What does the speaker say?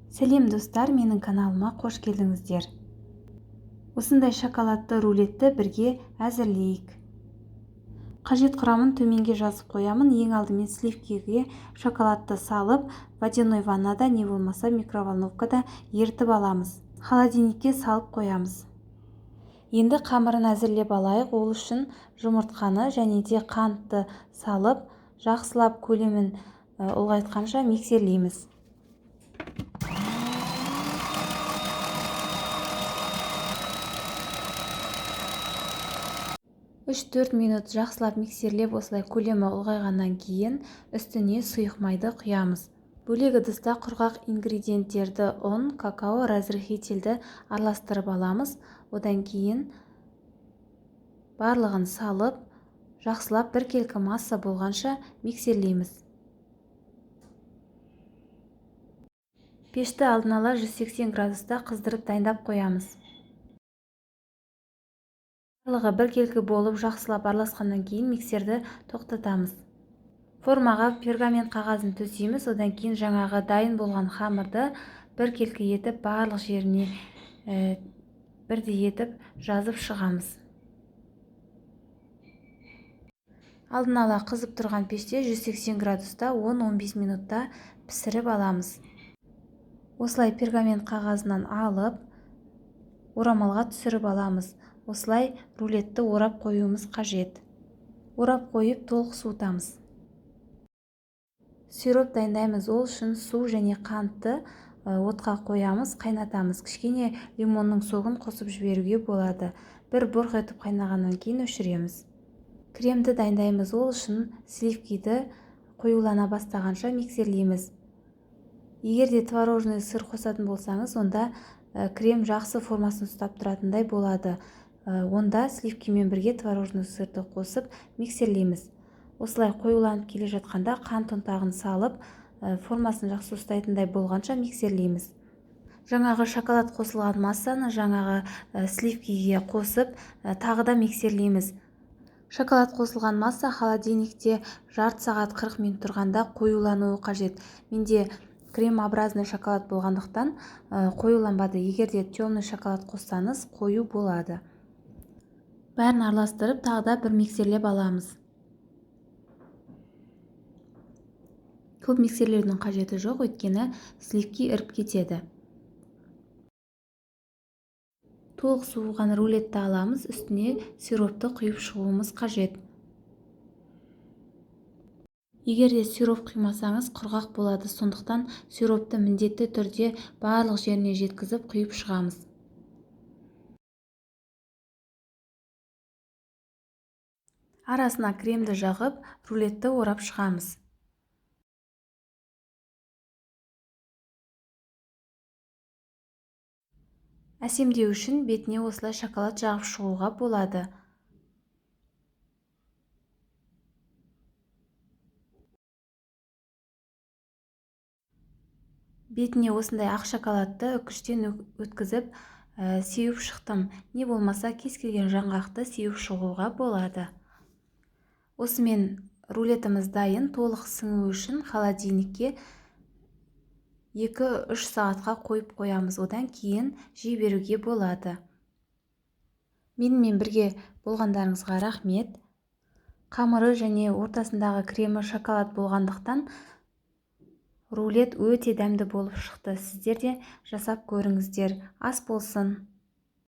Сәлем достар, менің каналыма қош келдіңіздер. Осындай шоколадты рулетті бірге әзірлейік. Қажет құрамын төменге жазып қоямын. Ең алдымен сливкиге шоколадты салып, водяной ваннада не болмаса микроволновкада ертіп аламыз. Холодильникке салып қоямыз. Енді қамырын әзірлеп алайық. Ол үшін жұмыртқаны және де қантты салып, жақсылап көлемін ұлғайтқанша миксерлейміз. 3-4 минут жақсылап миксерлеп осылай көлемі ұлғайғаннан кейін үстіне сұйық майды құямыз. Бөлек ыдыста құрғақ ингредиенттерді ұн, какао, разрыхительді араластырып аламыз. Одан кейін барлығын салып, жақсылап біркелкі масса болғанша миксерлейміз. Пешті алдын ала 180 градуста қыздырып дайындап қоямыз. Барлығы біркелкі болып жақсылап араласқаннан кейін миксерді тоқтатамыз. Формаға пергамент қағазын төсейміз. Одан кейін жаңағы дайын болған қамырды біркелкі етіп барлық жеріне бірдей етіп жазып шығамыз. Алдын ала қызып тұрған пеште 180 градуста 10-15 минутта пісіріп аламыз. Осылай пергамент қағазынан алып, орамалға түсіріп аламыз. Осылай рулетті орап қоюымыз қажет. Орап қойып толық суытамыз. Сироп дайындаймыз. Ол үшін су және қантты отқа қоямыз, қайнатамыз. Кішкене лимонның соғын қосып жіберуге болады. Бір бұрқ етіп қайнағаннан кейін өшіреміз. Кремді дайындаймыз. Ол үшін сливкиді қоюлана бастағанша миксерлейміз. Егер де творожный сыр қосатын болсаңыз, онда крем жақсы формасын ұстап тұратындай болады. Онда сливкимен бірге творожный сырды қосып миксерлейміз. Осылай қоюланып келе жатқанда қант ұнтағын салып, формасын жақсы ұстайтындай болғанша миксерлейміз. Жаңағы шоколад қосылған массаны жаңағы сливкиге қосып, тағы да миксерлейміз. Шоколад қосылған масса холодильникте жарты сағат 40 минут тұрғанда қоюлануы қажет. Менде кремообразный шоколад болғандықтан қоюланбады. Егер де темный шоколад қоссаңыз, қою болады. Бәрін араластырып, тағы да бір миксерлеп аламыз. Көп миксерлердің қажеті жоқ, өйткені сливки іріп кетеді. Толық суыған рулетті аламыз, үстіне сиропты құйып шығуымыз қажет. Егер де сироп құймасаңыз, құрғақ болады. Сондықтан сиропты міндетті түрде барлық жеріне жеткізіп құйып шығамыз. Арасына кремді жағып, рулетті орап шығамыз. Әсемдеу үшін бетіне осылай шоколад жағып шығуға болады. Бетіне осындай ақ шоколадты үкіштен өткізіп сеуіп шықтым. Не болмаса кез келген жаңғақты сеуіп шығуға болады. Осымен рулетіміз дайын. Толық сіңу үшін холодильникке 2-3 сағатқа қойып қоямыз. Одан кейін жей беруге болады. Менімен бірге болғандарыңызға рахмет. Қамыры және ортасындағы кремі шоколад болғандықтан рулет өте дәмді болып шықты. Сіздер де жасап көріңіздер. Ас болсын.